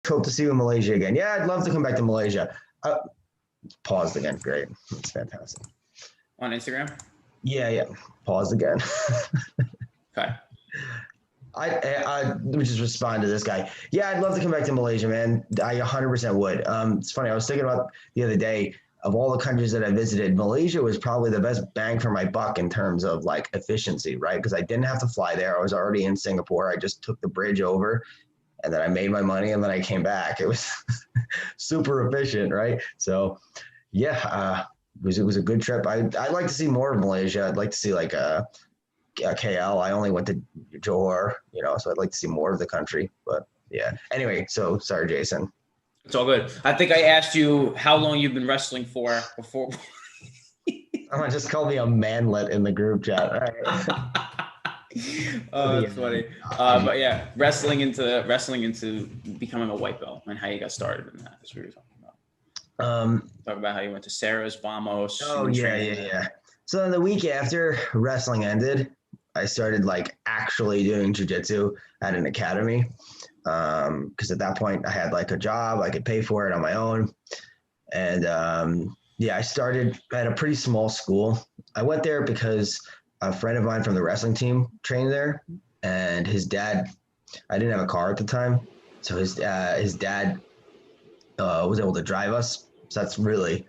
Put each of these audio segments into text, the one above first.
Hope to see you in Malaysia again. Yeah, I'd love to come back to Malaysia. Paused again. Great. That's fantastic. On Instagram? Yeah. Paused again. Okay. I would just respond to this guy. Yeah, I'd love to come back to Malaysia, man. I 100% would. It's funny. I was thinking about the other day of all the countries that I visited. Malaysia was probably the best bang for my buck in terms of like efficiency, right? Because I didn't have to fly there. I was already in Singapore. I just took the bridge over, and then I made my money, and then I came back. It was super efficient, right? So, yeah, it was a good trip. I'd like to see more of Malaysia. I'd like to see like KL. I only went to Johor, so I'd like to see more of the country. But yeah. Anyway, so sorry, Jason. It's all good. I think I asked you how long you've been wrestling for before. Someone just called me a manlet in the group chat. All right. Oh, that's funny. But yeah, wrestling into becoming a white belt and how you got started in that. That's what you're talking about. Talk about how you went to Sarah's, Vamos. Oh yeah. So then the week after wrestling ended, I started like actually doing jiu-jitsu at an academy. Because at that point I had like a job, I could pay for it on my own. And I started at a pretty small school. I went there because a friend of mine from the wrestling team trained there, and his dad, I didn't have a car at the time, so his dad was able to drive us. So that's really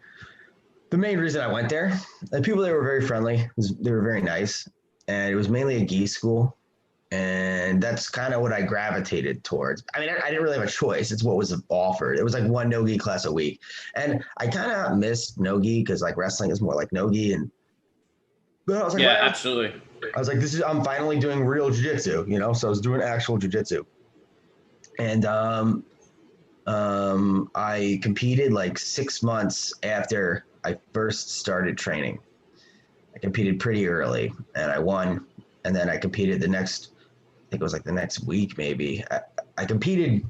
the main reason I went there. The people there were very friendly. They were very nice, and it was mainly a gi school. And that's kind of what I gravitated towards. I mean, I didn't really have a choice. It's what was offered. It was like one no-gi class a week. And I kind of missed no-gi because like wrestling is more like no-gi. But I was like, yeah, absolutely. I was like, I'm finally doing real jiu-jitsu, So I was doing actual jiu-jitsu. And I competed like 6 months after I first started training. I competed pretty early and I won. And then I competed I think it was like the next week, maybe. I competed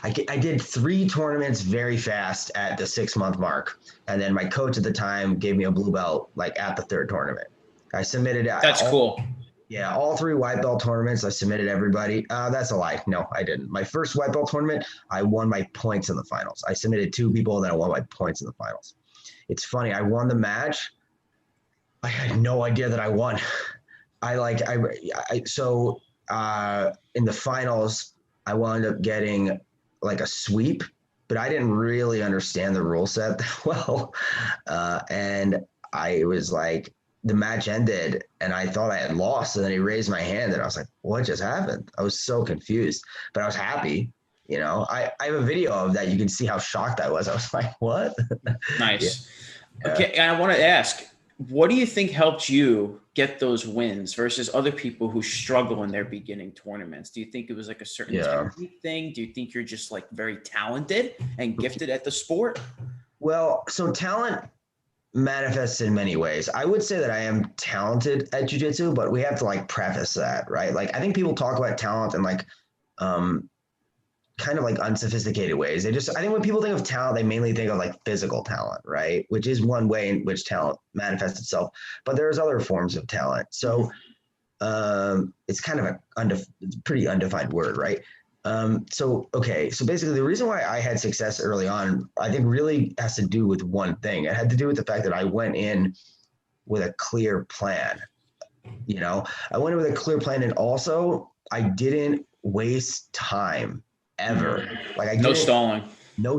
I did 3 tournaments very fast at the 6-month mark. And then my coach at the time gave me a blue belt, like at the 3rd tournament. I submitted. That's cool. Yeah. All 3 white belt tournaments. I submitted everybody. That's a lie. No, I didn't. My first white belt tournament, I won my points in the finals. I submitted 2 people, then I won my points in the finals. It's funny. I won the match. I had no idea that I won. In the finals, I wound up getting like a sweep, but I didn't really understand the rule set that well. And I was like, the match ended and I thought I had lost. And then he raised my hand and I was like, what just happened? I was so confused, but I was happy. I have a video of that. You can see how shocked I was. I was like, what? Nice. Yeah. Okay. And I want to ask, what do you think helped you get those wins versus other people who struggle in their beginning tournaments? Do you think it was like a certain technique thing? Do you think you're just like very talented and gifted at the sport? Well, so talent manifests in many ways. I would say that I am talented at jiu-jitsu, but we have to like preface that, right? Like I think people talk about talent in like kind of like unsophisticated ways. I think when people think of talent, they mainly think of like physical talent, right? Which is one way in which talent manifests itself, but there's other forms of talent. So it's kind of it's a pretty undefined word, right? So basically the reason why I had success early on, I think really has to do with one thing. It had to do with the fact that I went in with a clear plan. I went in with a clear plan, and also I didn't waste time ever. Like no stalling. To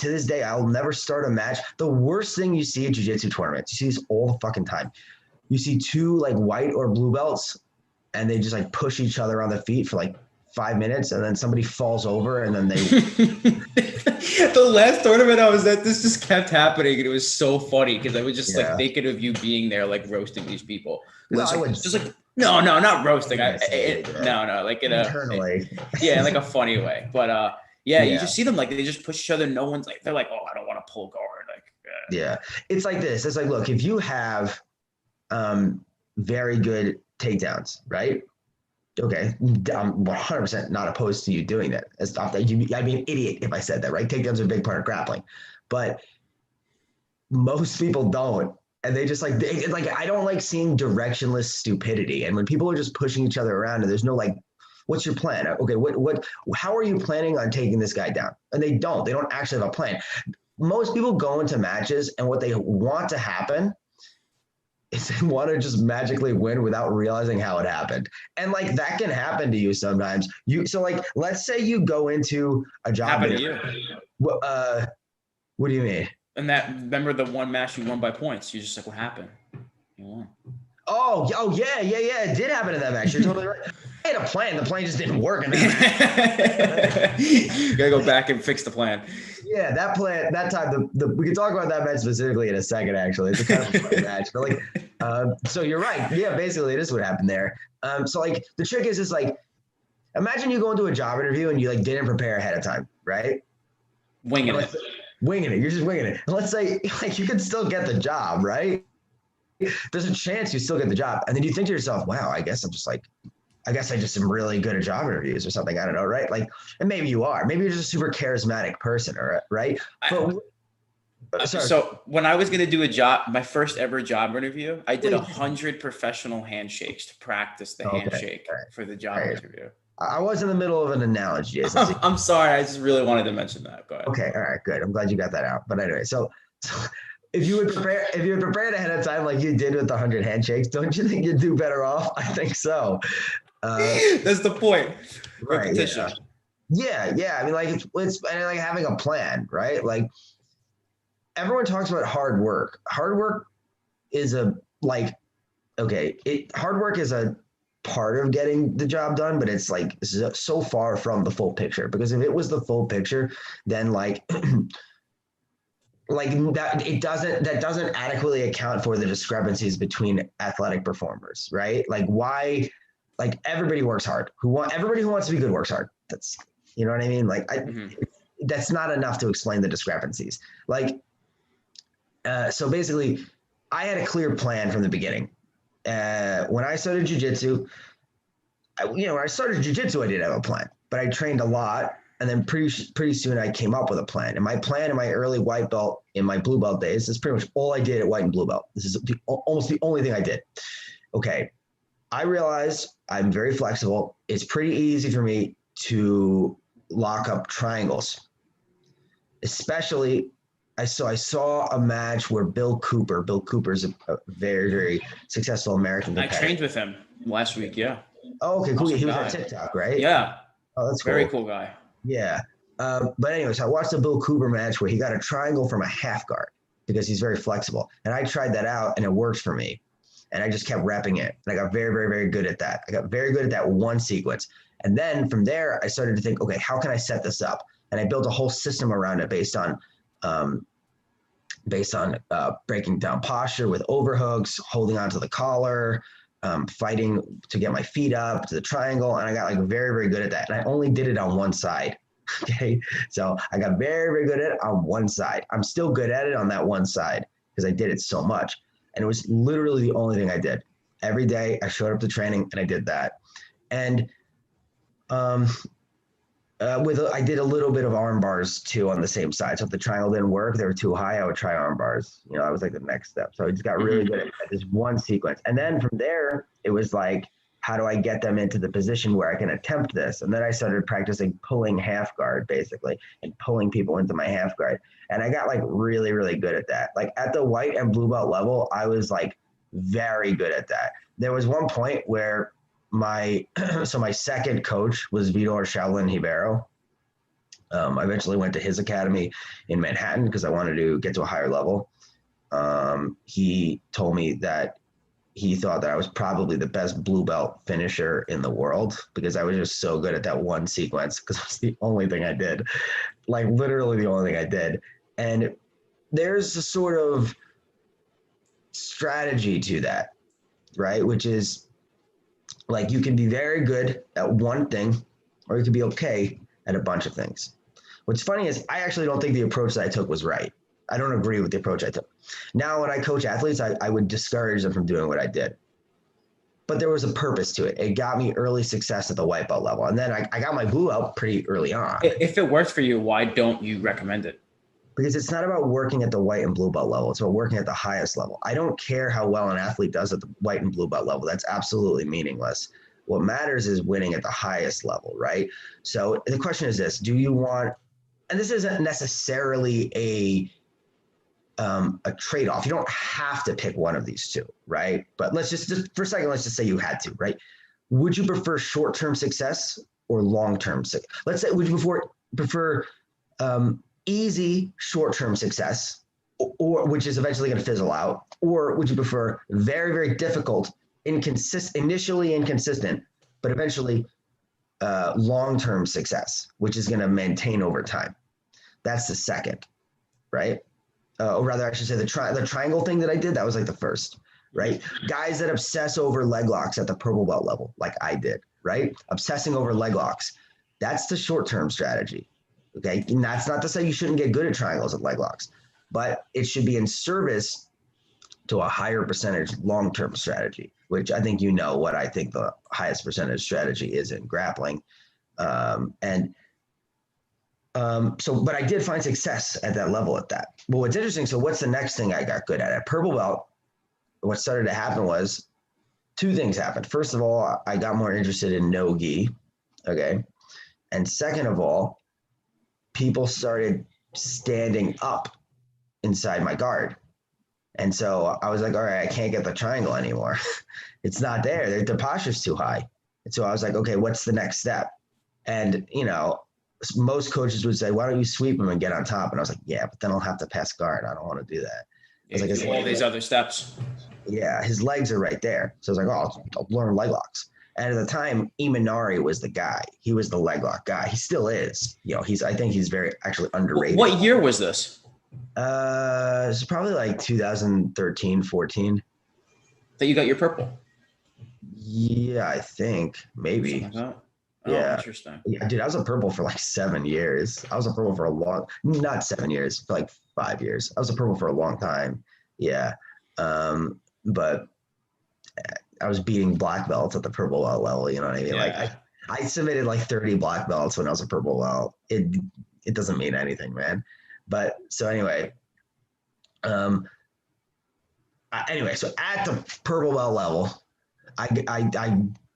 this day, I'll never start a match. The worst thing you see at jiu-jitsu tournaments, you see this all the fucking time. You see 2 like white or blue belts and they just like push each other on the feet for like 5 minutes, and then somebody falls over and then they the last tournament I was at, this just kept happening and it was so funny because I was just like thinking of you being there like roasting these people. Well, No, not roasting. No, like internally. Like a funny way. But you just see them like they just push each other. No one's like, they're like, oh, I don't want to pull guard. Like, it's like this. It's like, look, if you have very good takedowns, right? Okay, I'm 100% not opposed to you doing that. I'd be an idiot if I said that, right? Takedowns are a big part of grappling, but most people don't. And they just I don't like seeing directionless stupidity. And when people are just pushing each other around and there's no like what's your plan? Okay, how are you planning on taking this guy down? And they don't actually have a plan. Most people go into matches and what they want to happen is they want to just magically win without realizing how it happened. And like that can happen to you sometimes. So like, let's say you go into a job. Happened to you. What do you mean? And remember the one match you won by points? You're just like, what happened? You won. Oh yeah. It did happen in that match. You're totally right. I had a plan. The plan just didn't work in that match. You gotta go back and fix the plan. Yeah, that plan, that time, we can talk about that match specifically in a second, actually. It's a kind of a funny match. But like, so you're right. Yeah, basically, it is what happened there. So like, the trick is just like, imagine you go into a job interview and you like didn't prepare ahead of time, right? Winging it. You're just winging it. And let's say like you can still get the job, right? There's a chance you still get the job. And then you think to yourself, wow, I guess I just am really good at job interviews or something. I don't know, right? Like, and maybe you are. Maybe you're just a super charismatic person, right? So when I was going to do my first ever job interview, I did 100 professional handshakes to practice the handshake for the job interview. I was in the middle of an analogy. I'm sorry. I just really wanted to mention that. Go ahead. Okay. All right. Good. I'm glad you got that out. But anyway, so if you had prepared ahead of time like you did with the 100 handshakes, don't you think you'd do better off? I think so. That's the point. Repetition. Right, yeah. I mean, like it's and like having a plan, right? Like everyone talks about hard work. Hard work is hard work is a part of getting the job done, but it's like so far from the full picture. Because if it was the full picture, then like that doesn't adequately account for the discrepancies between athletic performers, right? Like why? Like everybody works hard. Everybody who wants to be good works hard. That's, you know what I mean? Like that's not enough to explain the discrepancies. Like, so basically I had a clear plan from the beginning. When I started jujitsu, I didn't have a plan, but I trained a lot. And then pretty soon I came up with a plan. And my plan in my early white belt, in my blue belt days, is pretty much all I did at white and blue belt. This is almost the only thing I did. Okay. I realized I'm very flexible. It's pretty easy for me to lock up triangles. Especially, I saw a match where Bill Cooper's a very, very successful American competitor. I trained with him last week, yeah. Oh, okay, cool. He was on TikTok, right? Yeah. Oh, that's cool. Very cool guy. Yeah. But anyways, I watched the Bill Cooper match where he got a triangle from a half guard because he's very flexible. And I tried that out and it worked for me. And I just kept repping it. And I got very, very, very good at that. I got very good at that one sequence. And then from there, I started to think, okay, how can I set this up? And I built a whole system around it based on breaking down posture with overhooks, holding onto the collar, fighting to get my feet up to the triangle. And I got like very, very good at that. And I only did it on one side. Okay. So I got very, very good at it on one side. I'm still good at it on that one side because I did it so much. And it was literally the only thing I did. Every day I showed up to training and I did that. And I did a little bit of arm bars too on the same side. So if the triangle didn't work, they were too high, I would try arm bars. You know, that was like the next step. So I just got really good at this one sequence. And then from there, it was like, how do I get them into the position where I can attempt this? And then I started practicing pulling half guard basically and pulling people into my half guard. And I got like really, really good at that. Like at the white and blue belt level, I was like very good at that. There was one point where my second coach was Vitor Shaolin Ribeiro. I eventually went to his academy in Manhattan because I wanted to get to a higher level. He told me that he thought that I was probably the best blue belt finisher in the world because I was just so good at that one sequence because it's the only thing I did, like literally the only thing I did. And there's a sort of strategy to that, right? Which is like you can be very good at one thing or you can be okay at a bunch of things. What's funny is I actually don't think the approach that I took was right. I don't agree with the approach I took. Now, when I coach athletes, I would discourage them from doing what I did. But there was a purpose to it. It got me early success at the white belt level. And then I got my blue belt pretty early on. If it works for you, why don't you recommend it? Because it's not about working at the white and blue belt level. It's about working at the highest level. I don't care how well an athlete does at the white and blue belt level. That's absolutely meaningless. What matters is winning at the highest level, right? So the question is this: do you want? And this isn't necessarily a trade-off. You don't have to pick one of these two, right? But let's just for a second, let's just say you had to, right? Would you prefer short-term success or long-term success? Let's say, would you prefer easy short-term success, or which is eventually going to fizzle out, or would you prefer very, very difficult, initially inconsistent, but eventually long-term success, which is going to maintain over time? That's the second, right? Or rather, I should say the triangle thing that I did, that was like the first, right? Guys that obsess over leg locks at the purple belt level, like I did, right? Obsessing over leg locks. That's the short-term strategy, okay? And that's not to say you shouldn't get good at triangles and leg locks, but it should be in service to a higher percentage long-term strategy, which I think you know what I think the highest percentage strategy is in grappling. But I did find success at that level at that. Well, what's interesting, so what's the next thing I got good at? At purple belt, what started to happen was two things happened. First of all, I got more interested in no gi, okay? And second of all, people started standing up inside my guard. And so I was like, all right, I can't get the triangle anymore. It's not there. The posture's too high. And so I was like, okay, what's the next step? And, most coaches would say, why don't you sweep him and get on top? And I was like, yeah, but then I'll have to pass guard. I don't want to do that. I was like, all these other steps. Yeah, his legs are right there. So I was like, oh, I'll learn leg locks. And at the time, Imanari was the guy. He was the leg lock guy. He still is. I think he's very actually underrated. What year was this? It's probably like 2013, 14. That you got your purple? Yeah, I think. Maybe. Something like that. Oh, yeah. Interesting. Yeah, dude, I was a purple for like 7 years. I was a purple for not 7 years, for like 5 years. I was a purple for a long time. Yeah. But I was beating black belts at the purple belt level. You know what I mean? Yeah. Like I submitted like 30 black belts when I was a purple belt. It doesn't mean anything, man. But so anyway, so at the purple belt level, I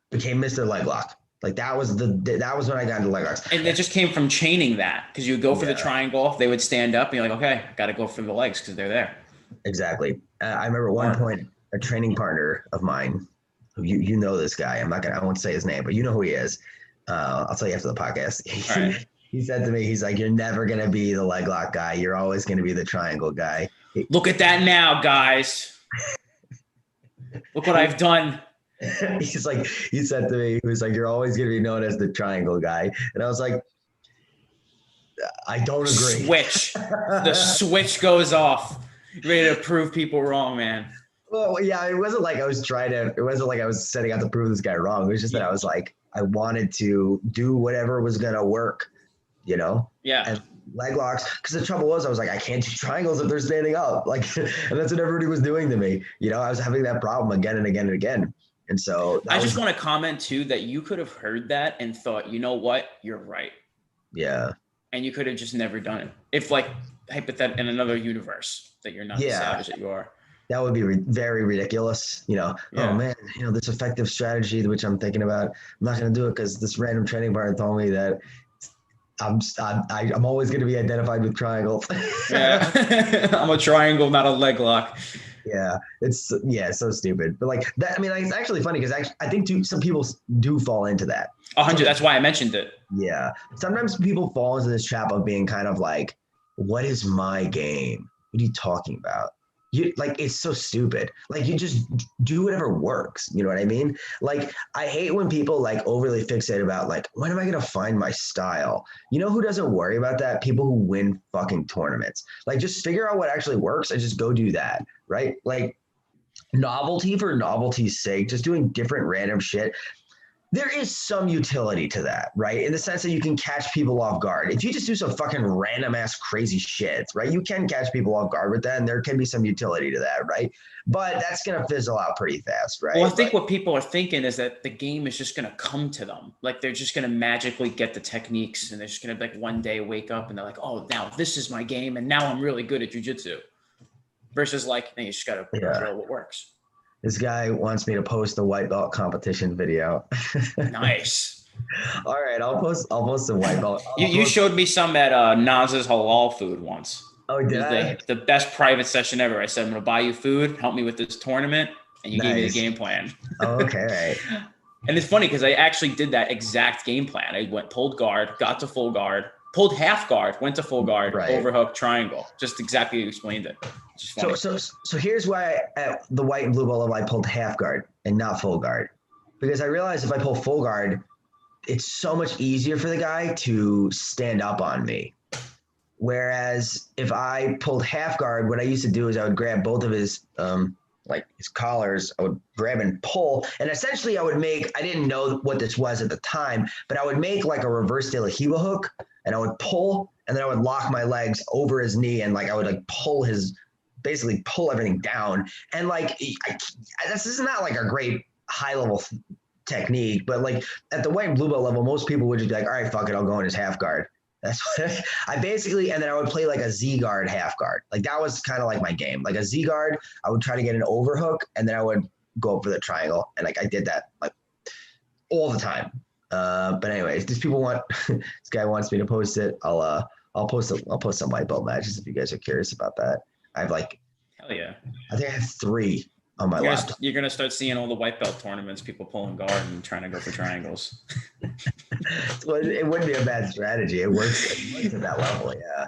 became Mr. Leg Lock. Like that was when I got into leg locks. And it just came from chaining that, because you would go for the triangle, they would stand up and you're like, okay, I got to go for the legs because they're there. Exactly. I remember at one point a training partner of mine, who you know this guy. I won't say his name, but you know who he is. I'll tell you after the podcast. All right. He said to me, he's like, you're never going to be the leg lock guy. You're always going to be the triangle guy. Look at that now, guys. Look what I've done. He said to me, he was like, you're always going to be known as the triangle guy. And I was like, I don't agree. The switch goes off. You're ready to prove people wrong, man. Well, yeah, it wasn't like I was setting out to prove this guy wrong. It was just that I was like, I wanted to do whatever was going to work, Yeah. And leg locks, because the trouble was, I was like, I can't do triangles if they're standing up. Like, and that's what everybody was doing to me. I was having that problem again and again and again. And so I just want to comment too, that you could have heard that and thought, you know what, you're right. Yeah. And you could have just never done it. If like hypothetical in another universe that you're not as savage that you are. That would be very ridiculous. Oh man, this effective strategy, which I'm thinking about, I'm not going to do it because this random training partner told me that I'm always going to be identified with triangles. Yeah. I'm a triangle, not a leg lock. Yeah, it's so stupid. But like that, I mean, like, it's actually funny because I think some people do fall into that. 100. That's why I mentioned it. Yeah, sometimes people fall into this trap of being kind of like, "What is my game? What are you talking about?" It's so stupid. Like, you just do whatever works. You know what I mean? Like, I hate when people like overly fixate about like, when am I going to find my style? You know who doesn't worry about that? People who win fucking tournaments. Like, just figure out what actually works and just go do that. Right? Like, novelty for novelty's sake, just doing different random shit. There is some utility to that, right? In the sense that you can catch people off guard. If you just do some fucking random ass crazy shit, right? You can catch people off guard with that, and there can be some utility to that, right? But that's going to fizzle out pretty fast, right? Well, I think what people are thinking is that the game is just going to come to them. Like, they're just going to magically get the techniques, and they're just going to like one day wake up and they're like, oh, now this is my game, and now I'm really good at jiu-jitsu. Versus like, you just got to drill what works. This guy wants me to post the white belt competition video. Nice. All right, I'll post the white belt. You showed me some at Naz's Halal Food once. Oh, did I? The best private session ever. I said, I'm going to buy you food, help me with this tournament, and you gave me the game plan. Oh, okay, right. And it's funny because I actually did that exact game plan. I pulled guard, got to full guard, pulled half guard, went to full guard, right. Overhook, triangle. Just exactly how you explained it. So here's why at the white and blue belt level I pulled half guard and not full guard. Because I realized if I pull full guard, it's so much easier for the guy to stand up on me. Whereas if I pulled half guard, what I used to do is I would grab both of his his collars, I would grab and pull, and essentially I didn't know what this was at the time, but I would make like a reverse De La Riva hook, and I would pull, and then I would lock my legs over his knee, and I would basically pull everything down. And this is not like a great high level technique, but at the white and blue belt level, most people would just be like, all right, fuck it, I'll go in his half guard. That's what I basically, and then I would play a Z guard, half guard. That was kind of my game. A Z guard, I would try to get an overhook, and then I would go for the triangle. And I did that all the time. But anyways, this guy wants me to post it. I'll post some white belt matches if you guys are curious about that. I have hell yeah. I think I have 3 on my laptop. You're going to start seeing all the white belt tournaments, people pulling guard and trying to go for triangles. Well, it wouldn't be a bad strategy. It works at that level, yeah.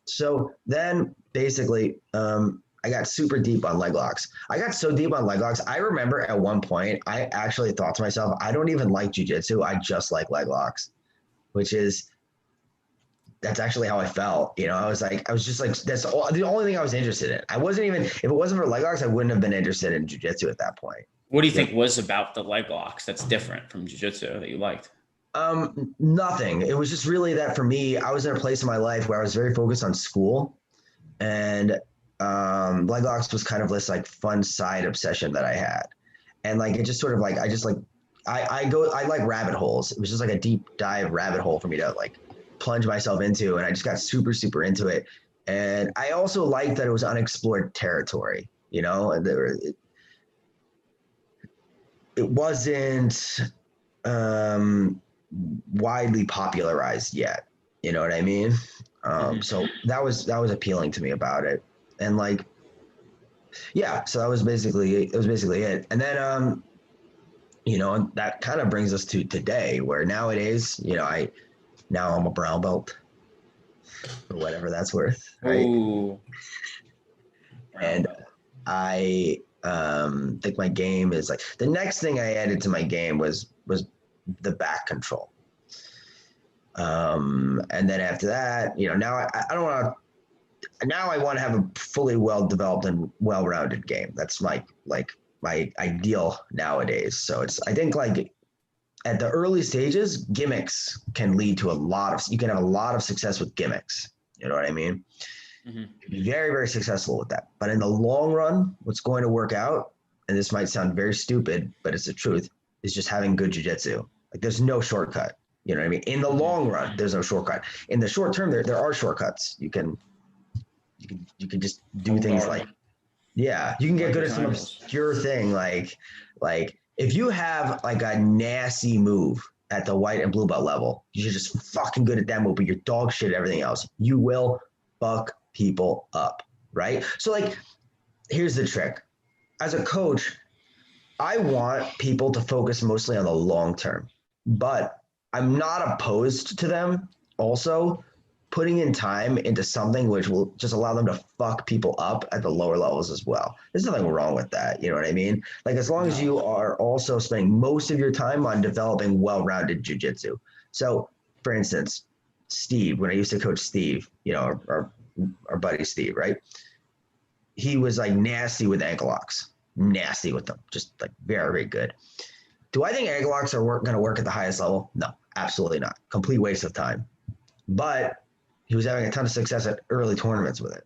So then basically, I got super deep on leg locks. I got so deep on leg locks. I remember at one point, I actually thought to myself, I don't even like jiu-jitsu. I just like leg locks, that's actually how I felt. I was just that's the only thing I was interested in. I wasn't even, if it wasn't for leg locks, I wouldn't have been interested in jiu-jitsu at that point. What do you think was about the leg locks that's different from jiu-jitsu that you liked? Nothing. It was just really that for me, I was in a place in my life where I was very focused on school, and leg locks was kind of this fun side obsession that I had. And it just sort of I like rabbit holes. It was just a deep dive rabbit hole for me to plunge myself into, and I just got super, super into it. And I also liked that it was unexplored territory, and it wasn't widely popularized yet. You know what I mean? So that was appealing to me about it. And so that was basically it. And then, that kind of brings us to today, where nowadays, now I'm a brown belt, for whatever that's worth, right? Ooh. And I think my game is the next thing I added to my game was the back control. And then after that, now I don't want to. Now I want to have a fully well-developed and well-rounded game. That's my ideal nowadays. So I think at the early stages, gimmicks can lead to you can have a lot of success with gimmicks. You know what I mean? Mm-hmm. Be very, very successful with that. But in the long run, what's going to work out, and this might sound very stupid, but it's the truth, is just having good jiu-jitsu. There's no shortcut. You know what I mean? In the long run, there's no shortcut. In the short term, there are shortcuts. You can just do things you can get good at some obscure thing. If you have a nasty move at the white and blue belt level, you're just fucking good at that move, but you're dog shit at everything else. You will fuck people up, right? So here's the trick. As a coach, I want people to focus mostly on the long term, but I'm not opposed to them also putting in time into something which will just allow them to fuck people up at the lower levels as well. There's nothing wrong with that. You know what I mean? As long as you are also spending most of your time on developing well-rounded jiu-jitsu. So for instance, Steve, when I used to coach Steve, our buddy Steve, right? He was nasty with ankle locks, nasty with them, just very, very good. Do I think ankle locks are going to work at the highest level? No, absolutely not. Complete waste of time. But he was having a ton of success at early tournaments with it.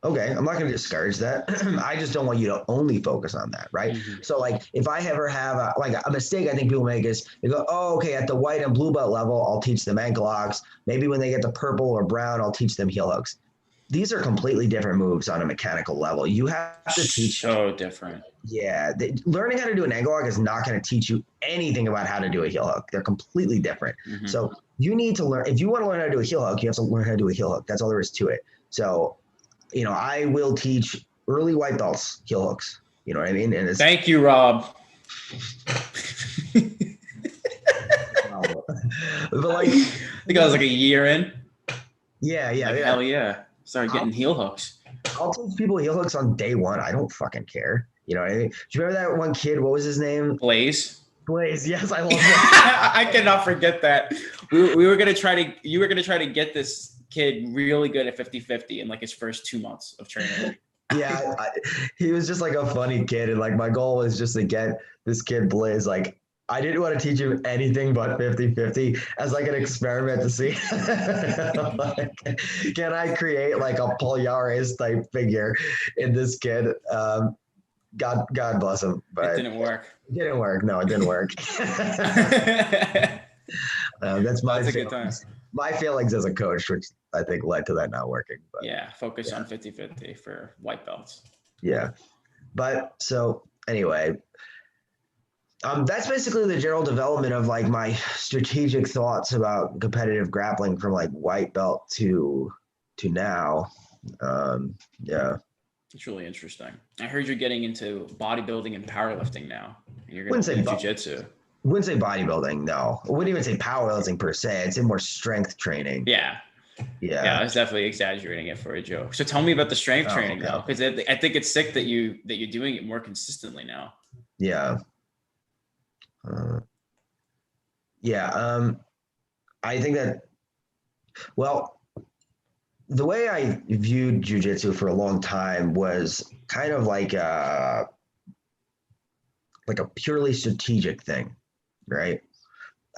Okay, I'm not going to discourage that. I just don't want you to only focus on that, right? Mm-hmm. So if I ever have a mistake I think people make is they go, oh, okay, at the white and blue belt level, I'll teach them ankle locks. Maybe when they get to purple or brown, I'll teach them heel hooks. these are completely different moves on a mechanical level. You have to teach. So different. Yeah. Learning how to do an ankle lock is not going to teach you anything about how to do a heel hook. They're completely different. Mm-hmm. So you need to learn, if you want to learn how to do a heel hook, you have to learn how to do a heel hook. That's all there is to it. So, you know, I will teach early white belts heel hooks. You know what I mean? And thank you, Rob. But like, I think I was like a year in. Yeah. Hell yeah. Started getting heel hooks. I'll teach people heel hooks on day one. I don't fucking care. You know what I mean? Do you remember that one kid? What was his name? Blaze. Yes, I love that. I cannot forget that. We were gonna try to. You were gonna try to get this kid really good at 50-50 in like his first 2 months of training. Yeah, he was just like a funny kid, and like my goal was just to get this kid Blaze. Like, I didn't want to teach him anything but 50-50 as like an experiment to see like, can I create like a Polyares type figure in this kid. God bless him, but it didn't work. It didn't work. No, it didn't work. That's my a good time. My feelings as a coach, which I think led to that not working. But yeah, focus on 50-50 for white belts. Yeah, but so anyway, that's basically the general development of like my strategic thoughts about competitive grappling from like white belt to now. Yeah. It's really interesting. I heard you're getting into bodybuilding and powerlifting now. You're going to do jiu-jitsu. Wouldn't say bodybuilding, no. I wouldn't even say powerlifting per se. I'd say more strength training. Yeah, I was definitely exaggerating it for a joke. So tell me about the strength training though, because I think it's sick that you're doing it more consistently now. Yeah. I think that, well, the way I viewed jiu-jitsu for a long time was kind of like a purely strategic thing, right?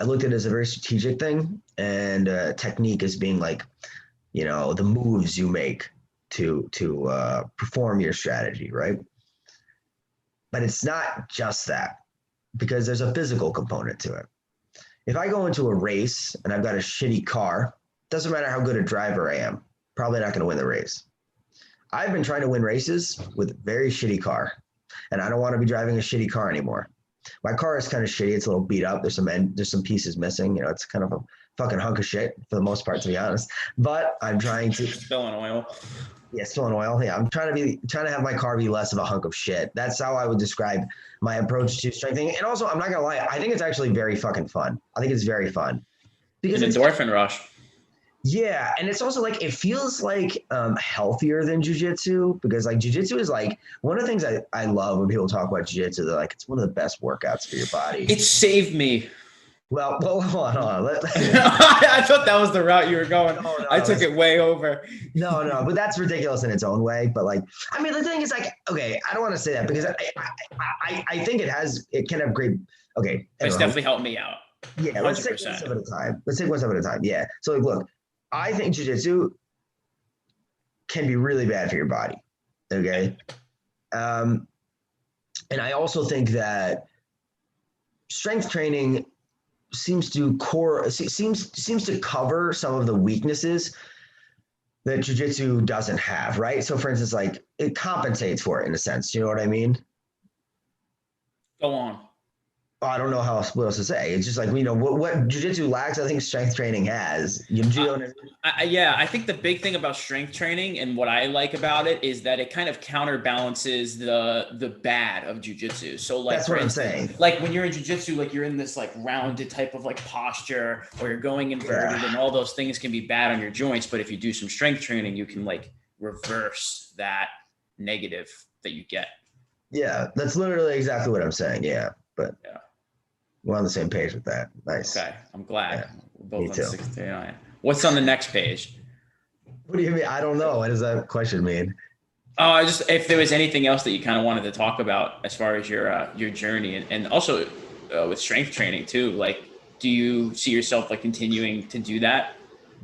I looked at it as a very strategic thing, and technique as being like, you know, the moves you make to perform your strategy, right? But it's not just that, because there's a physical component to it. If I go into a race and I've got a shitty car, doesn't matter how good a driver I am, probably not going to win the race. I've been trying to win races with a very shitty car, and I don't want to be driving a shitty car anymore. My car is kind of shitty. It's a little beat up. There's some pieces missing. You know, it's kind of a fucking hunk of shit for the most part, to be honest. But I'm trying to spilling oil. Yeah, spilling oil. Yeah, I'm trying to have my car be less of a hunk of shit. That's how I would describe my approach to strengthening. And also, I'm not gonna lie, I think it's actually very fucking fun. I think it's very fun because it's endorphin rush. Yeah, and it's also like it feels like healthier than jiu-jitsu, because like jiu-jitsu is like one of the things I love when people talk about jiu-jitsu. They're like, it's one of the best workouts for your body. It saved me. Well, hold on. I thought that was the route you were going. No, I took it way over. No, but that's ridiculous in its own way. But like, I mean, the thing is like, okay, I don't want to say that because I think it can have great. Okay, it's definitely helped me out. Yeah, 100%. Let's take one step at a time. Yeah. So like, look. I think jiu-jitsu can be really bad for your body. Okay. And I also think that strength training seems to cover some of the weaknesses that jiu-jitsu doesn't have, right? So for instance, like it compensates for it in a sense. You know what I mean? Go on. I don't know what else to say. It's just like, you know, what jiu-jitsu lacks, I think strength training has. I think the big thing about strength training and what I like about it is that it kind of counterbalances the bad of jiu-jitsu. So like, that's what I'm saying. Like when you're in jiu-jitsu, like you're in this like rounded type of like posture, or you're going inverted, and all those things can be bad on your joints. But if you do some strength training, you can like reverse that negative that you get. Yeah, that's literally exactly what I'm saying. Yeah, but yeah. We're on the same page with that. Nice. Okay, I'm glad. Yeah, we're both on 69. What's on the next page? What do you mean? I don't know. What does that question mean? Oh, if there was anything else that you kind of wanted to talk about as far as your journey and also with strength training too. Like, do you see yourself like continuing to do that?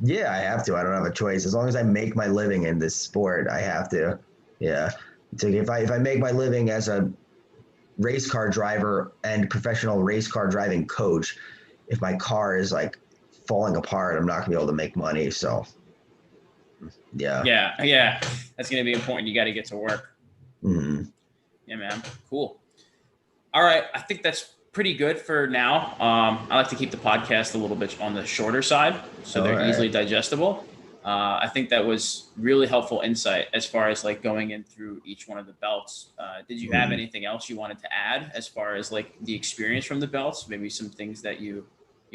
Yeah, I have to. I don't have a choice. As long as I make my living in this sport, I have to. Yeah. So if I make my living as a race car driver and professional race car driving coach, if my car is like falling apart, I'm not gonna be able to make money. So Yeah. Yeah. That's going to be important. You got to get to work. Mm-hmm. Yeah, man. Cool. All right. I think that's pretty good for now. I like to keep the podcast a little bit on the shorter side so they're easily digestible. I think that was really helpful insight as far as like going in through each one of the belts. Did you have anything else you wanted to add as far as like the experience from the belts? Maybe some things that you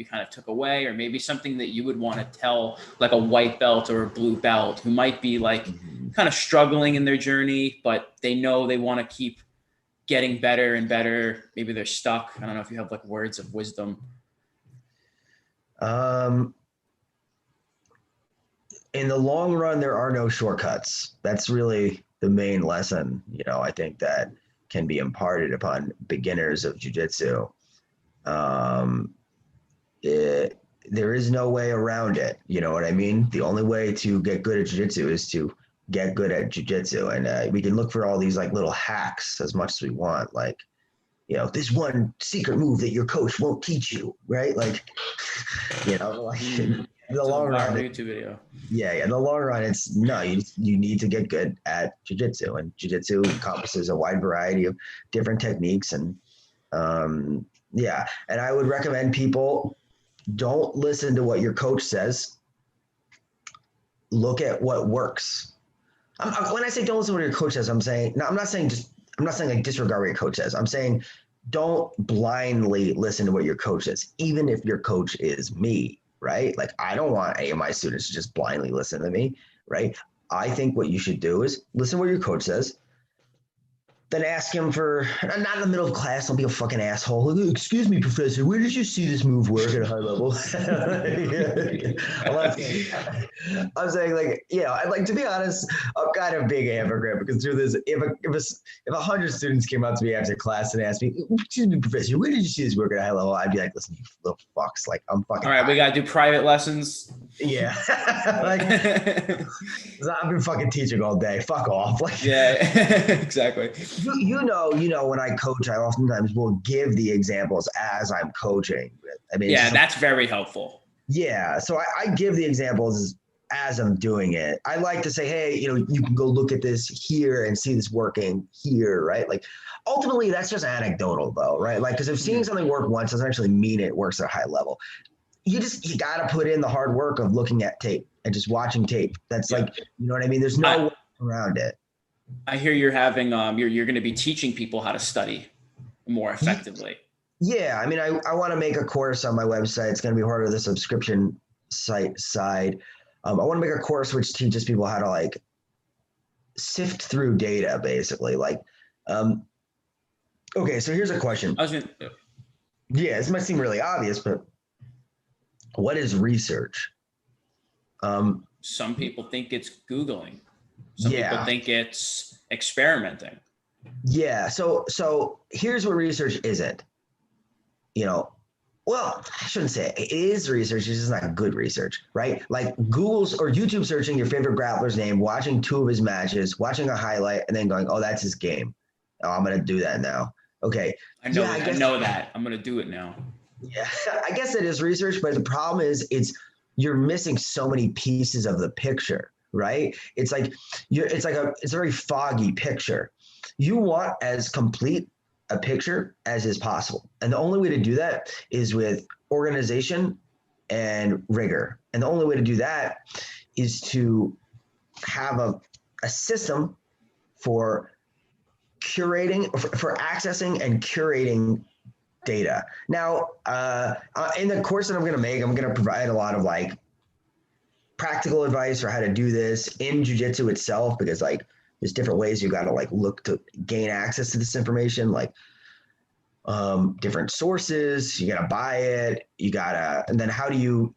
kind of took away, or maybe something that you would want to tell like a white belt or a blue belt who might be like kind of struggling in their journey, but they know they want to keep getting better and better. Maybe they're stuck. I don't know if you have like words of wisdom. In the long run, there are no shortcuts. That's really the main lesson, I think that can be imparted upon beginners of jiu-jitsu. There is no way around it. You know what I mean? The only way to get good at jiu-jitsu is to get good at jiu-jitsu. And we can look for all these like little hacks as much as we want. Like, this one secret move that your coach won't teach you, right? Like, like in the long run, YouTube video. Yeah. In the long run, it's no, you need to get good at jiu-jitsu, and jiu-jitsu encompasses a wide variety of different techniques. And and I would recommend people don't listen to what your coach says. Look at what works. When I say don't listen to what your coach says, I'm not saying like disregard what your coach says. I'm saying don't blindly listen to what your coach says, even if your coach is me, right? Like, I don't want any of my students to just blindly listen to me, right? I think what you should do is listen to what your coach says, then ask him for, not in the middle of class, don't be a fucking asshole. Excuse me, professor, where did you see this move work at a high level? I'm saying, like, I'd like to be honest, I'm kind of being a hypocrite, because through this, if 100 students came up to me after class and asked me, excuse me, professor, where did you see this work at a high level? I'd be like, listen, you little fucks, like, I'm fucking. All right, we got to do private lessons. Yeah. Like, I've been fucking teaching all day. Fuck off. Like, yeah, exactly. When I coach, I oftentimes will give the examples as I'm coaching. I mean, that's very helpful. Yeah. So I give the examples as I'm doing it. I like to say, hey, you can go look at this here and see this working here, right? Like, ultimately, that's just anecdotal, though, right? Like, because if seeing something work once doesn't actually mean it works at a high level. You got to put in the hard work of looking at tape and just watching tape. That's like, you know what I mean? There's no way around it. I hear you're having, you're going to be teaching people how to study more effectively. Yeah. I mean, I want to make a course on my website. It's going to be part of the subscription side. I want to make a course which teaches people how to like sift through data, basically. Like, okay, so here's a question. This might seem really obvious, but what is research? Some people think it's Googling. Some people think it's experimenting. Yeah. So here's what research isn't. Well, I shouldn't say it. It is research. It's just not good research, right? Like Google's or YouTube searching your favorite grappler's name, watching 2 of his matches, watching a highlight, and then going, oh, that's his game. Oh, I'm going to do that now. Okay. I know that. I'm going to do it now. Yeah, I guess it is research, but the problem is you're missing so many pieces of the picture, right? It's like it's a very foggy picture. You want as complete a picture as is possible. And the only way to do that is with organization and rigor. And the only way to do that is to have a system for curating, for accessing and curating data. Now, in the course that I'm going to make, I'm going to provide a lot of like practical advice for how to do this in jiu-jitsu itself, because like there's different ways you got to like look to gain access to this information, like different sources, you got to buy it, and then how do you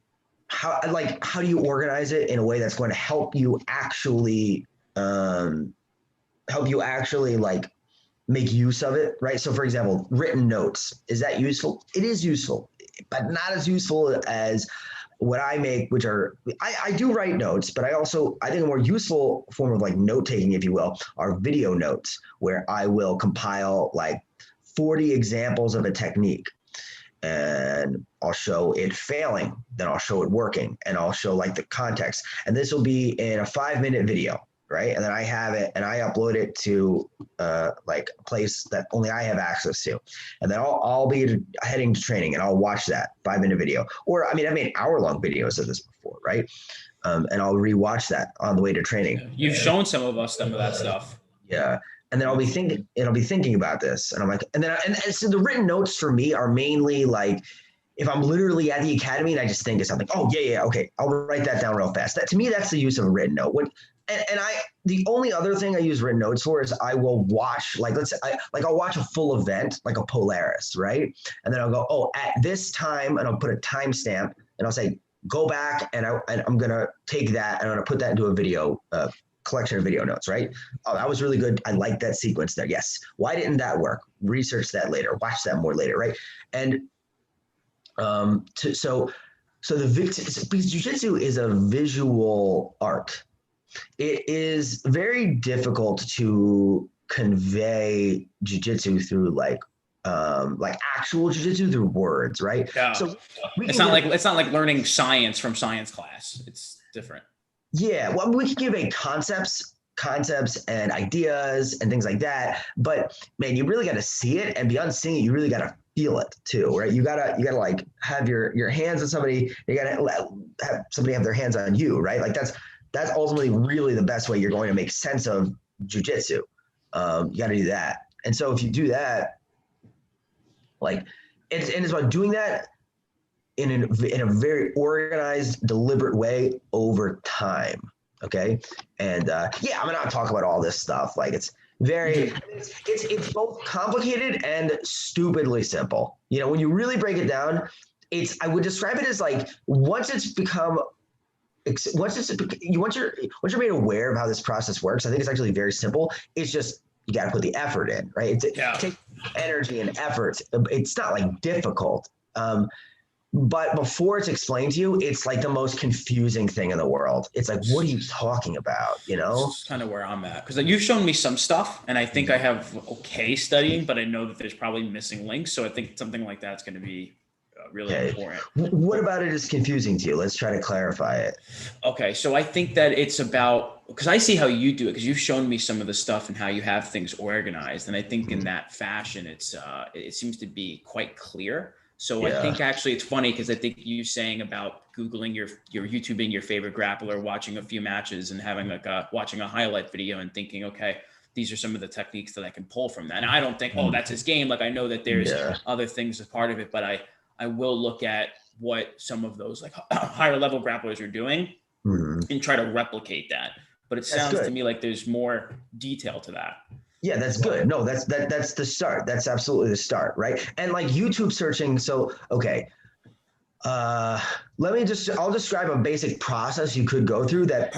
organize it in a way that's going to help you actually like make use of it, right? So for example, written notes, is that useful? It is useful, but not as useful as what I make, which are, I do write notes, but I think a more useful form of like note-taking, if you will, are video notes, where I will compile like 40 examples of a technique. and I'll show it failing. Then I'll show it working, and I'll show like the context. And this will be in a 5-minute video, right? And then I have it and I upload it to like a place that only I have access to. And then I'll be heading to training and I'll watch that 5-minute video. Or I mean, I made hour-long videos of this before, right? And I'll rewatch that on the way to training. You've shown some of us some of that stuff. Yeah. And then I'll be thinking about this, and I'm like, and so the written notes for me are mainly like, if I'm literally at the academy and I just think of something, oh yeah, okay, I'll write that down real fast. That to me, that's the use of a written note. The only other thing I use written notes for is I will watch, like, I'll watch a full event, like a Polaris, right? And then I'll go, oh, at this time, and I'll put a timestamp, and I'll say, go back, and I'm gonna take that, and I'm gonna put that into a video collection of video notes, right? Oh, that was really good. I like that sequence there. Yes. Why didn't that work? Research that later. Watch that more later, right? And so because jiu-jitsu is a visual art, it is very difficult to convey jiu-jitsu through like actual jiu-jitsu through words, right? Yeah. So it's not like learning science from science class. It's different. Yeah, well, we can give a concepts and ideas and things like that, but man, you really got to see it, and beyond seeing it, you really got to feel it too, right? You gotta like have your hands on somebody. You gotta have somebody have their hands on you, right? Like that's ultimately really the best way you're going to make sense of jiu-jitsu. You got to do that, and so if you do that, like it's about doing that in a very organized, deliberate way over time. Okay. And yeah, I'm going to talk about all this stuff. Like it's both complicated and stupidly simple. You know, when you really break it down, I would describe it as like, once you're made aware of how this process works, I think it's actually very simple. It's just, you got to put the effort in, right? It takes energy and effort. It's not like difficult. But before it's explained to you, it's like the most confusing thing in the world. It's like, what are you talking about? You know, that's kind of where I'm at, because you've shown me some stuff, and I think I have okay studying, but I know that there's probably missing links. So I think something like that's going to be really important. What about it is confusing to you? Let's try to clarify it. Okay, so I think that it's about, because I see how you do it, because you've shown me some of the stuff and how you have things organized, and I think in that fashion, it seems to be quite clear. So I think actually it's funny, because I think you saying about Googling your YouTubing your favorite grappler, watching a few matches and having watching a highlight video and thinking, okay, these are some of the techniques that I can pull from that. And I don't think, oh, that's his game. Like I know that there's other things as part of it, but I will look at what some of those like higher level grapplers are doing and try to replicate that. But it sounds to me like there's more detail to that. Yeah, that's good. No, that's the start. That's absolutely the start, right? And like YouTube searching. So, okay. I'll describe a basic process you could go through that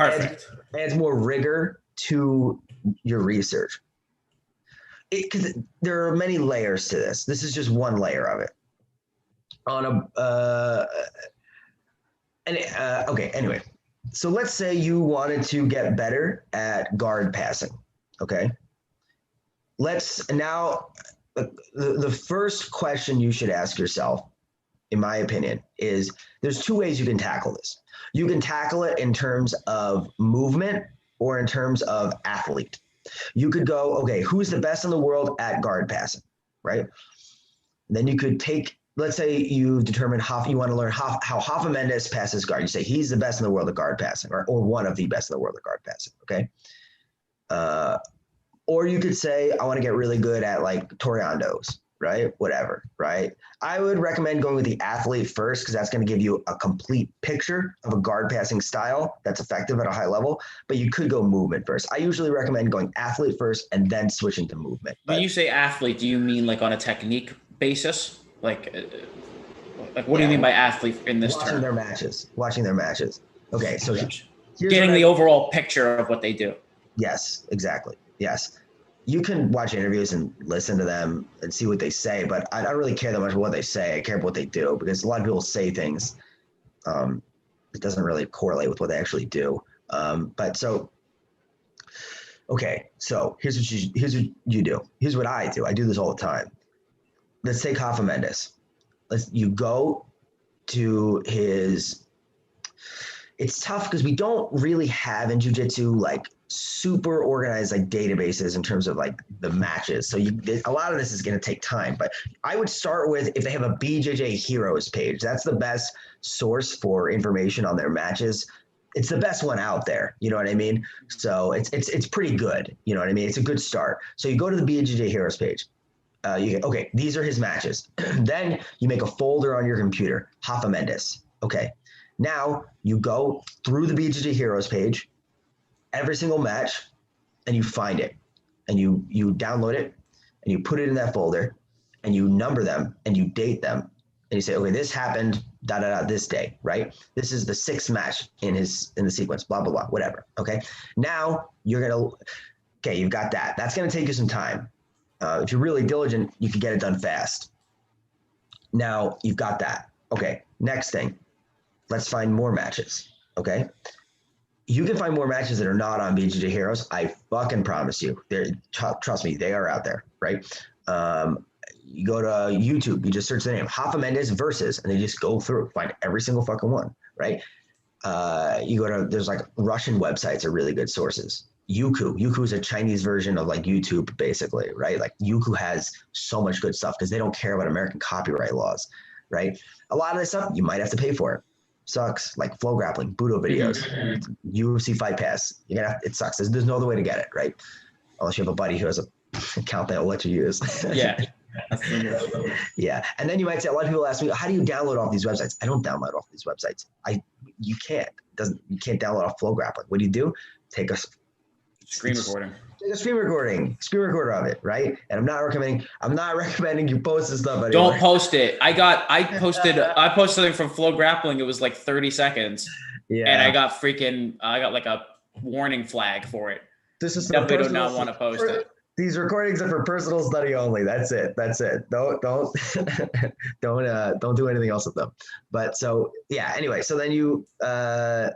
adds more rigor to your research. Because there are many layers to this. This is just one layer of it. Okay, anyway. So let's say you wanted to get better at guard passing, okay? The first question you should ask yourself, in my opinion, is there's two ways you can tackle this. You can tackle it in terms of movement or in terms of athlete. You could go, okay, who's the best in the world at guard passing, right? Then you could take, let's say you've determined you want to learn how Rafa Mendes passes guard. You say he's the best in the world at guard passing, or one of the best in the world at guard passing, okay? Or you could say, I want to get really good at like Toreandos, right? Whatever, right? I would recommend going with the athlete first, because that's going to give you a complete picture of a guard passing style that's effective at a high level. But you could go movement first. I usually recommend going athlete first and then switching to movement. When you say athlete, do you mean like on a technique basis? Like what do you mean by athlete in this term? Watching their matches. Okay, so here's getting the overall picture of what they do. Yes, exactly. Yes. You can watch interviews and listen to them and see what they say, but I don't really care that much what they say. I care about what they do, because a lot of people say things. It doesn't really correlate with what they actually do. Okay, so here's what you do. Here's what I do. I do this all the time. Let's take Rafa Mendes. you go to his, it's tough because we don't really have in jiu-jitsu like super organized like databases in terms of like the matches. So a lot of this is going to take time, but I would start with if they have a BJJ Heroes page. That's the best source for information on their matches. It's the best one out there. You know what I mean? So it's pretty good. You know what I mean? It's a good start. So you go to the BJJ Heroes page. Okay, these are his matches. Then you make a folder on your computer, Rafa Mendes. Okay. Now you go through the BJJ Heroes page, every single match, and you find it, and you download it, and you put it in that folder, and you number them, and you date them, and you say, okay, this happened this day, right? This is the 6th match in the sequence, blah blah blah, whatever. Okay, now okay, you've got that. That's gonna take you some time. If you're really diligent, you can get it done fast. Now you've got that. Okay, next thing. Let's find more matches, okay? You can find more matches that are not on BJJ Heroes. I fucking promise you. Trust me, they are out there, right? You go to YouTube, you just search the name, Rafa Mendes versus, and they just go through, find every single fucking one, right? You go to, there's like Russian websites are really good sources. Youku is a Chinese version of like YouTube, basically, right? Like Youku has so much good stuff because they don't care about American copyright laws, right? A lot of this stuff, you might have to pay for it. Sucks, like flow grappling, Budo videos, UFC Fight Pass. It sucks. There's no other way to get it, right? Unless you have a buddy who has an account that will let you use. Yeah. Yeah. And then you might say, a lot of people ask me, how do you download off these websites? I don't download off these websites. You can't. You can't download off flow grappling. What do? Take a screen recording. Take a screen recorder of it, right? And I'm not recommending you post this stuff anymore. Don't post it. I posted something from Flow Grappling. It was like 30 seconds. Yeah. And I got like a warning flag for it. This is definitely do not want to post it. These recordings are for personal study only. That's it. Don't do anything else with them. But so yeah, anyway, so then you have,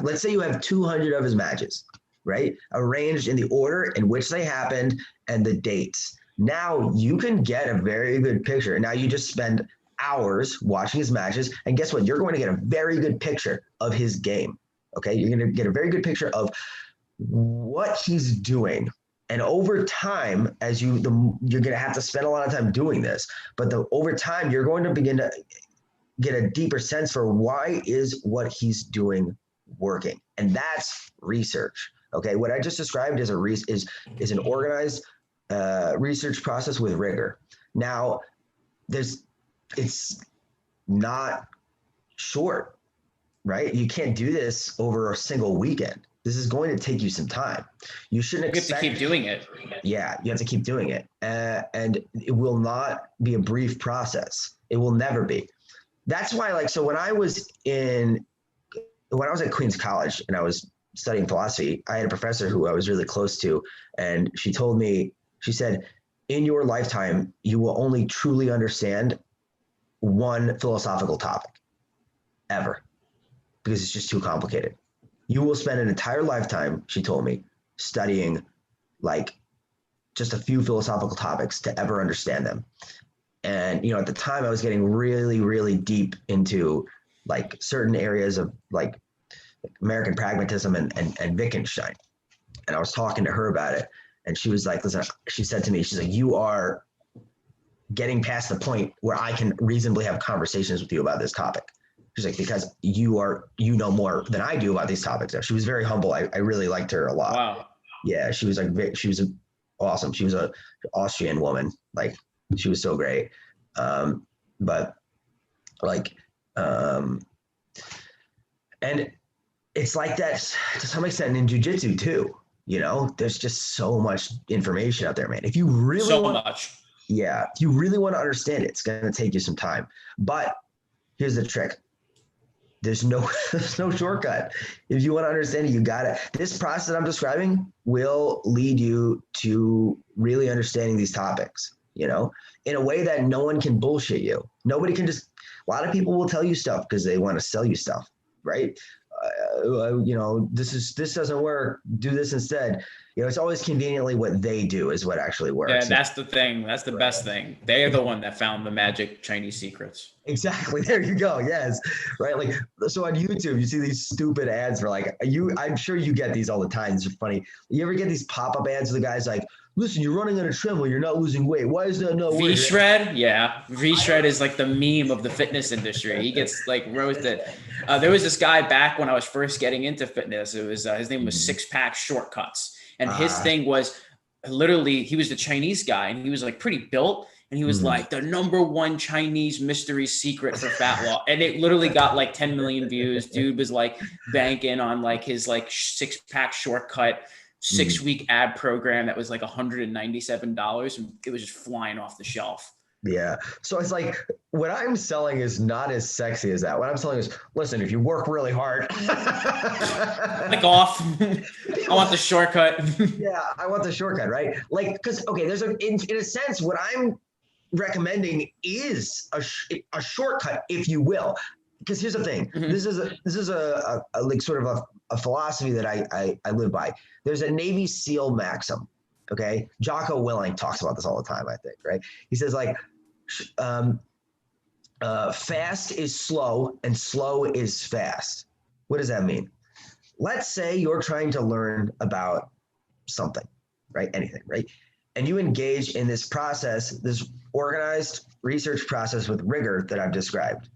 let's say you have 200 of his matches, right? Arranged in the order in which they happened and the dates. Now you can get a very good picture. Now you just spend hours watching his matches, and guess what? You're going to get a very good picture of his game. Okay, you're going to get a very good picture of what he's doing. And over time, as you're going to have to spend a lot of time doing this, but over time, you're going to begin to get a deeper sense for why is what he's doing working. And that's research. Okay, what I just described is an organized research process with rigor. Now, it's not short, right? You can't do this over a single weekend. This is going to take you some time. You shouldn't expect. You have to keep doing it. Yeah, you have to keep doing it. And it will not be a brief process. It will never be. That's why, so when I was at Queens College and I was studying philosophy, I had a professor who I was really close to, and she told me, she said, in your lifetime, you will only truly understand one philosophical topic ever, because it's just too complicated. You will spend an entire lifetime, she told me, studying just a few philosophical topics to ever understand them. And, at the time I was getting really, really deep into certain areas of American pragmatism and Wittgenstein. And I was talking to her about it. And she was like, listen, she said to me, she's like, you are getting past the point where I can reasonably have conversations with you about this topic. She's like, because you know more than I do about these topics. She was very humble. I really liked her a lot. Wow. Yeah. She was awesome. She was an Austrian woman. She was so great. And it's like that to some extent in jiu-jitsu too. There's just so much information out there, man. If you really if you really want to understand it, it's going to take you some time. But here's the trick. There's no shortcut. If you want to understand it, you got it. This process I'm describing will lead you to really understanding these topics, in a way that no one can bullshit you. Nobody can a lot of people will tell you stuff because they want to sell you stuff, right? this doesn't work. Do this instead. It's always conveniently what they do is what actually works. Yeah, that's the thing. That's the best thing. They are the one that found the magic Chinese secrets. Exactly. There you go. Yes. Right. Like, so on YouTube, you see these stupid ads for like I'm sure you get these all the time. It's funny. You ever get these pop-up ads with the guys like, listen, you're running on a treadmill, you're not losing weight. Why is that no weight? V-Shred? Yeah. V-Shred is like the meme of the fitness industry. He gets like roasted. There was this guy back when I was first getting into fitness. It was his name was Six Pack Shortcuts. And his thing was literally, he was the Chinese guy and he was like pretty built. And he was like the #1 Chinese mystery secret for fat loss. And it literally got like 10 million views. Dude was like banking on like his like 6-pack shortcut 6-week ad program that was like $197. And it was just flying off the shelf. Yeah. So it's like what I'm selling is not as sexy as that. What I'm selling is, listen, if you work really hard, click off. I want the shortcut. Yeah, I want the shortcut, right? Like, because there's in a sense, what I'm recommending is a shortcut, if you will. Because here's the thing, this is a like sort of a philosophy that I live by. There's a Navy SEAL maxim. Okay, Jocko Willink talks about this all the time, I think, right? He says like, fast is slow and slow is fast. What does that mean? Let's say you're trying to learn about something, right? Anything, right? And you engage in this process, this organized research process with rigor that I've described,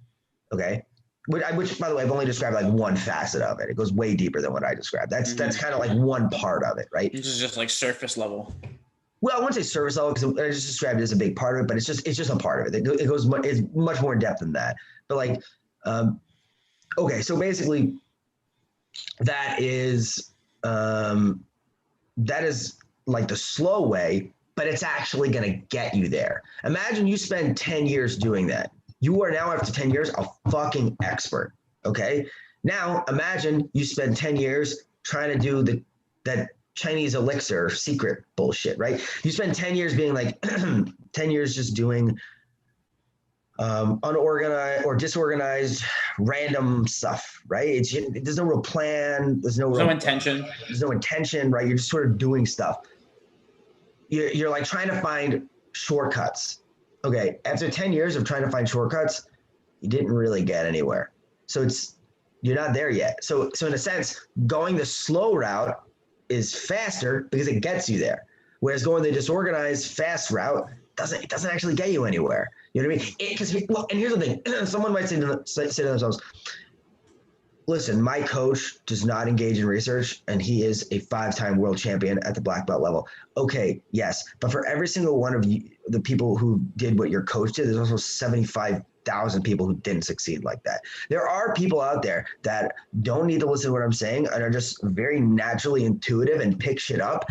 okay? Which, by the way, I've only described like one facet of it. It goes way deeper than what I described. That's kind of like one part of it, right? This is just like surface level. Well, I wouldn't say surface level because I just described it as a big part of it, but it's just a part of it. It's much more in depth than that. But like, okay, so basically, that is like the slow way, but it's actually going to get you there. Imagine you spend 10 years doing that. You are now, after 10 years, a fucking expert, okay? Now, imagine you spend 10 years trying to do that Chinese elixir secret bullshit, right? You spend 10 years being like, 10 years just doing unorganized or disorganized random stuff, right? There's no real plan. There's no intention. There's no intention, right? You're just sort of doing stuff. You're like trying to find shortcuts. Okay, after 10 years of trying to find shortcuts, you didn't really get anywhere. So you're not there yet. So in a sense, going the slow route is faster because it gets you there. Whereas going the disorganized fast route doesn't actually get you anywhere. You know what I mean? And here's the thing. Someone might say to themselves, listen, my coach does not engage in research, and he is a 5-time world champion at the black belt level. Okay, yes. But for every single one of you, the people who did what your coach did, there's also 75,000 people who didn't succeed like that. There are people out there that don't need to listen to what I'm saying and are just very naturally intuitive and pick shit up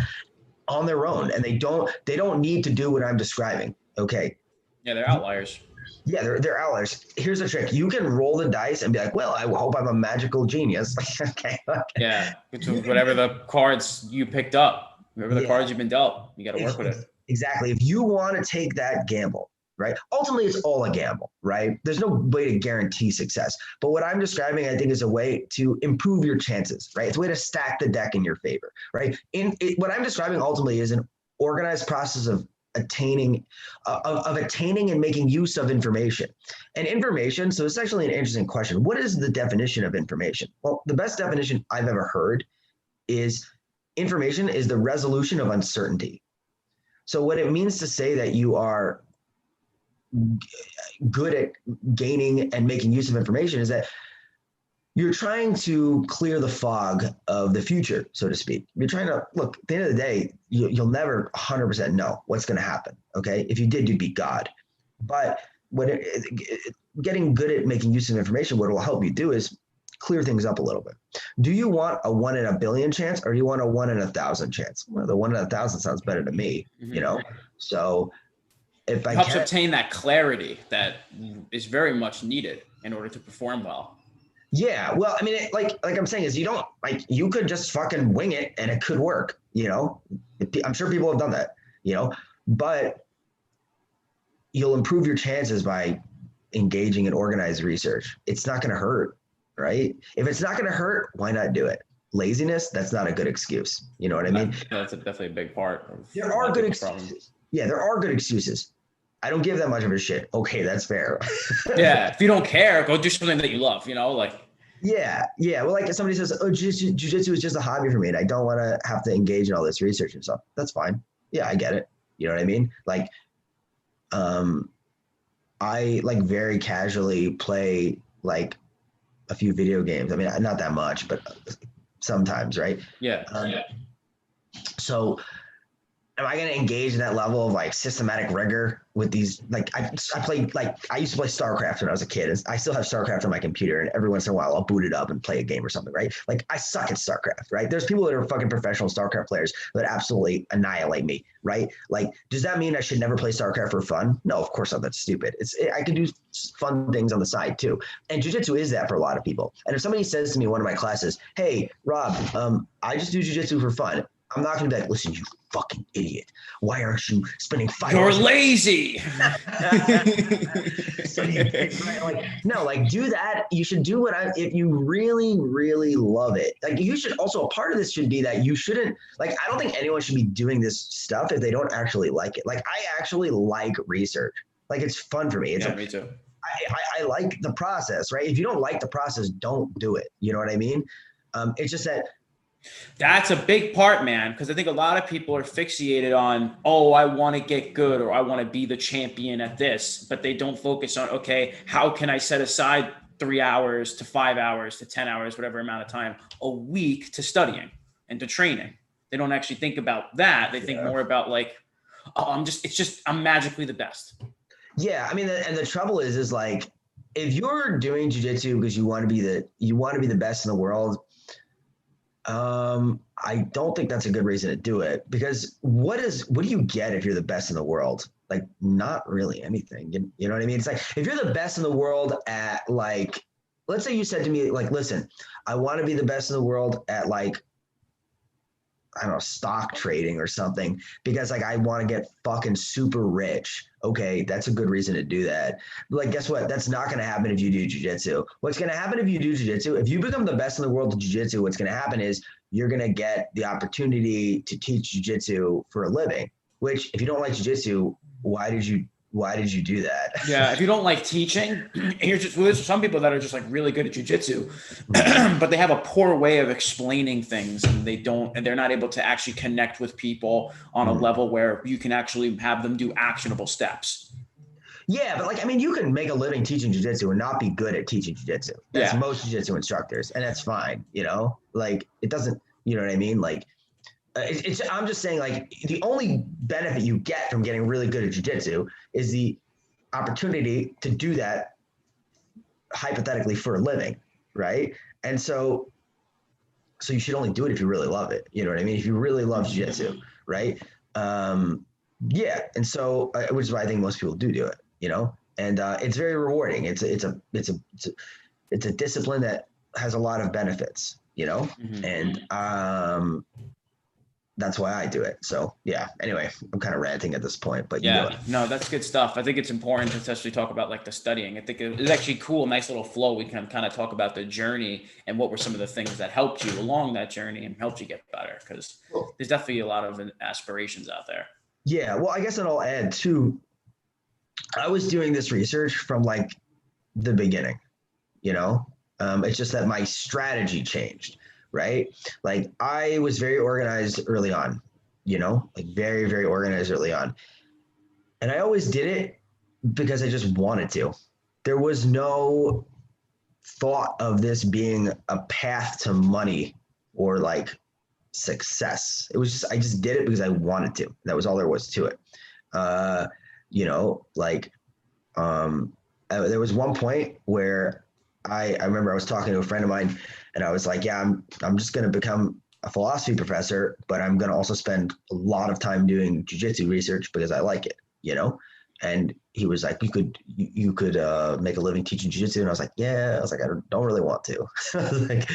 on their own. And they don't need to do what I'm describing. Okay. Yeah, they're outliers. Yeah, they're outliers. Here's the trick. You can roll the dice and be like, well, I hope I'm a magical genius. Okay. Yeah, whatever the cards you picked up, whatever the cards you've been dealt, you got to work with it. Exactly. If you want to take that gamble, right? Ultimately, it's all a gamble, right? There's no way to guarantee success. But what I'm describing, I think, is a way to improve your chances, right? It's a way to stack the deck in your favor, right? What I'm describing ultimately is an organized process of attaining and making use of information. And information, so it's actually an interesting question. What is the definition of information? Well, the best definition I've ever heard is information is the resolution of uncertainty. So what it means to say that you are good at gaining and making use of information is that you're trying to clear the fog of the future, so to speak. You're trying to look, at the end of the day, you'll never 100% know what's going to happen. Okay. If you did, you'd be God. But getting good at making use of information, what it will help you do is clear things up a little bit. Do you want a 1 in a billion chance, or do you want a 1 in 1,000 chance? Well, the 1 in 1,000 sounds better to me, you know? So if I helps obtain that clarity that is very much needed in order to perform well. Yeah, well, I mean, like I'm saying is you could just fucking wing it and it could work, you know? I'm sure people have done that, you know? But you'll improve your chances by engaging in organized research. It's not going to hurt. right? If it's not going to hurt, why not do it? Laziness, that's not a good excuse. You know what I mean? That's definitely a big part of There a lot are of good people's excuses. problems. Yeah, there are good excuses. I don't give that much of a shit. Okay, that's fair. Yeah, if you don't care, go do something that you love, like. Yeah. Well, like if somebody says, oh, jujitsu is just a hobby for me and I don't want to have to engage in all this research and stuff. That's fine. Yeah, I get it. You know what I mean? Like, I like very casually play like a few video games. I mean, not that much, but sometimes, right? Yeah. So am I going to engage in that level of like systematic rigor with these? Like I played, like I used to play StarCraft when I was a kid. I still have StarCraft on my computer, and every once in a while I'll boot it up and play a game or something, right? Like I suck at StarCraft, right? There's people that are fucking professional StarCraft players that absolutely annihilate me, right? Like, does that mean I should never play StarCraft for fun? No, of course not. That's stupid. I can do fun things on the side too, and jiu-jitsu is that for a lot of people. And if somebody says to me in one of my classes, "Hey, Rob, I just do jiu-jitsu for fun," I'm not going to be like, "Listen, you fucking idiot. Why aren't you spending 5 You're hours?" You're lazy. Like, no, like do that. You should do if you really, really love it. Like you should also, a part of this should be that you shouldn't, like, I don't think anyone should be doing this stuff if they don't actually like it. Like I actually like research. Like it's fun for me. Me too. I like the process, right? If you don't like the process, don't do it. You know what I mean? It's just that that's a big part, man, because I think a lot of people are fixated on, oh, I want to get good or I want to be the champion at this, but they don't focus on, okay, how can I set aside 3 hours to 5 hours to 10 hours, whatever amount of time a week to studying and to training. They don't actually think about that. They think more about like, oh, I'm magically the best. Yeah, I mean, and the trouble is like, if you're doing jiu-jitsu because you want to be the best in the world, I don't think that's a good reason to do it, because what do you get if you're the best in the world? Like, not really anything. You know what I mean? It's like, if you're the best in the world at, like, let's say you said to me, like, listen, I want to be the best in the world at, like, I don't know, stock trading or something, because like I want to get fucking super rich. Okay, that's a good reason to do that. But like, guess what? That's not going to happen if you do jiu-jitsu. What's going to happen if you do jiu-jitsu? If you become the best in the world at jiu-jitsu, what's going to happen is you're going to get the opportunity to teach jiu-jitsu for a living, which if you don't like jiu-jitsu, why did you do that? Yeah, if you don't like teaching, there's some people that are just like really good at jiu-jitsu, but they have a poor way of explaining things, and they're not able to actually connect with people on a level where you can actually have them do actionable steps. Yeah, but like, I mean, you can make a living teaching jiu-jitsu and not be good at teaching jiu-jitsu. That's most jiu-jitsu instructors, and that's fine. Like it doesn't, you know what I mean? Like, I'm just saying, like, the only benefit you get from getting really good at jiu-jitsu is the opportunity to do that hypothetically for a living, right? And so you should only do it if you really love it. You know what I mean? If you really love jiu-jitsu, right? Yeah, and so which is why I think most people do it. And it's very rewarding. It's a discipline that has a lot of benefits. And that's why I do it. So yeah, anyway, I'm kind of ranting at this point, but no, that's good stuff. I think it's important to especially talk about like the studying. I think it's actually cool, nice little flow. We can kind of talk about the journey and what were some of the things that helped you along that journey and helped you get better, because there's definitely a lot of aspirations out there. Yeah, well, I guess I'll add too, I was doing this research from like the beginning, it's just that my strategy changed. Right? Like I was very organized early on, like very, very organized early on. And I always did it because I just wanted to. There was no thought of this being a path to money or like success. It was just, I just did it because I wanted to. That was all there was to it. There was one point where I remember I was talking to a friend of mine, and I was like, yeah, I'm just going to become a philosophy professor, but I'm going to also spend a lot of time doing jiu-jitsu research because I like it, And he was like, you could make a living teaching jiu-jitsu. And I was like, yeah. I was like, I don't really want to. Like,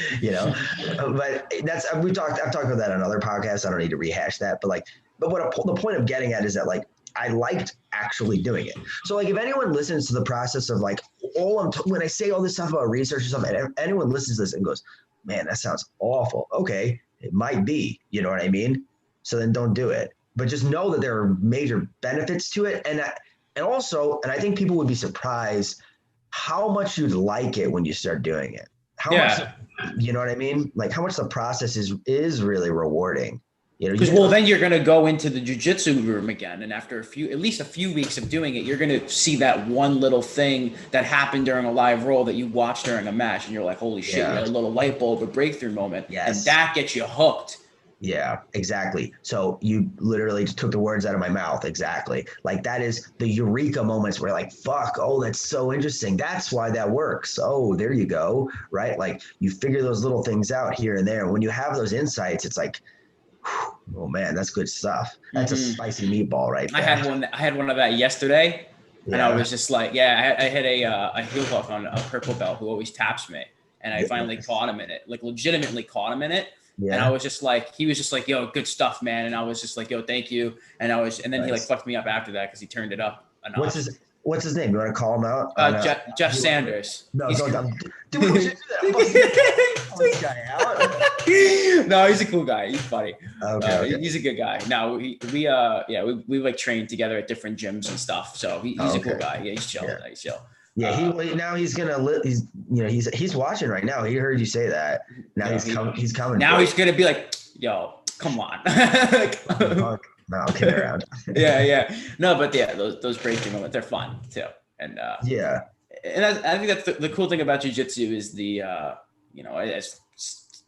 but I've talked about that on other podcasts. I don't need to rehash that. But the point of getting at is that, like, I liked actually doing it. So like if anyone listens to the process of like when I say all this stuff about research and stuff, and anyone listens to this and goes, man, that sounds awful. Okay, it might be, you know what I mean? So then don't do it. But just know that there are major benefits to it. And also, and I think people would be surprised how much you'd like it when you start doing it. How much, you know what I mean? Like how much the process is really rewarding. You know, because then you're going to go into the jiu-jitsu room again, and after at least a few weeks of doing it, you're going to see that one little thing that happened during a live roll that you watched during a match, and you're like, holy shit, you had a little light bulb, a breakthrough moment, and that gets you hooked. Yeah, exactly. So you literally just took the words out of my mouth. Exactly. Like that is the eureka moments where like, fuck, oh, that's so interesting. That's why that works. Oh, there you go. Right. Like you figure those little things out here and there. When you have those insights, it's like, oh man, that's good stuff. That's a spicy meatball, right there. I had one of that yesterday, and I was just like, I had a heel hook on a purple belt who always taps me, and I finally caught him in it, like legitimately caught him in it. Yeah. And I was just like, he was just like, yo, good stuff, man. And I was just like, yo, thank you. And then he like fucked me up after that because he turned it up a notch. What's his name? You want to call him out? Jeff Sanders. No, don't do that. No, he's a cool guy. He's funny. Okay. He's a good guy. No, we like trained together at different gyms and stuff. So he's a cool guy. Yeah, he's chill. Yeah. He's chill. Yeah, he's watching right now. He heard you say that. Now he's coming. Now he's gonna be like, yo, come on. No, I'll kid around. Yeah. No, but yeah, those breakthrough moments, they're fun too. And and I think that's the cool thing about jiu-jitsu is the as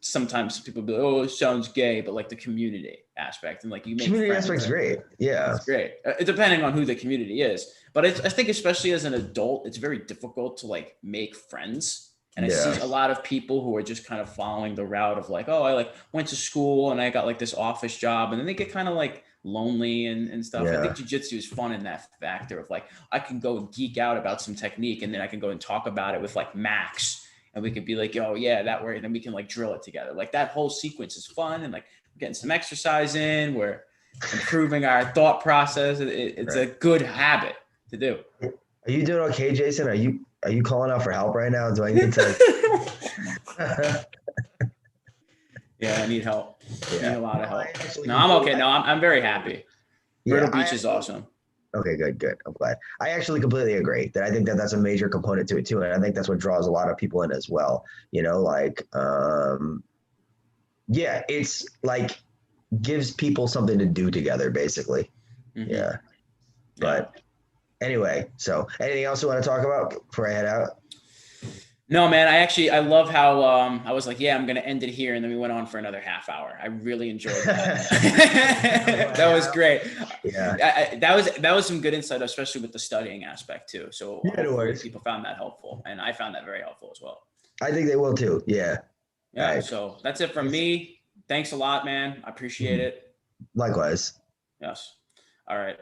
sometimes people be like, oh, it sounds gay, but like the community aspect and like you make community aspect's great. Yeah, it's great. Depending on who the community is, but I think especially as an adult, it's very difficult to like make friends. And I see a lot of people who are just kind of following the route of like, oh, I like went to school and I got like this office job, and then they get kind of like lonely and stuff. I think jiu-jitsu is fun in that factor of like, I can go and geek out about some technique, and then I can go and talk about it with like Max, and we could be like, oh yeah, that way, and then we can like drill it together. Like that whole sequence is fun, and like we're getting some exercise in, we're improving our thought process. It's a good habit to do. Are you doing okay, Jason? Are you calling out for help right now? Do I need to? Yeah, I need help. I need a lot of help. No, I'm okay. No, I'm very happy. Myrtle Beach is awesome. Okay, good. I'm glad. I actually completely agree that I think that that's a major component to it too. And I think that's what draws a lot of people in as well. You know, like, it's like gives people something to do together basically. Mm-hmm. Yeah. But anyway, so anything else you want to talk about before I head out? No, man, I love how I was like, I'm going to end it here. And then we went on for another half hour. I really enjoyed that. That was great. Yeah. That was some good insight, especially with the studying aspect too. So people found that helpful, and I found that very helpful as well. I think they will too. Yeah. Yeah. Right. So that's it from me. Thanks a lot, man. I appreciate it. Likewise. Yes. All right.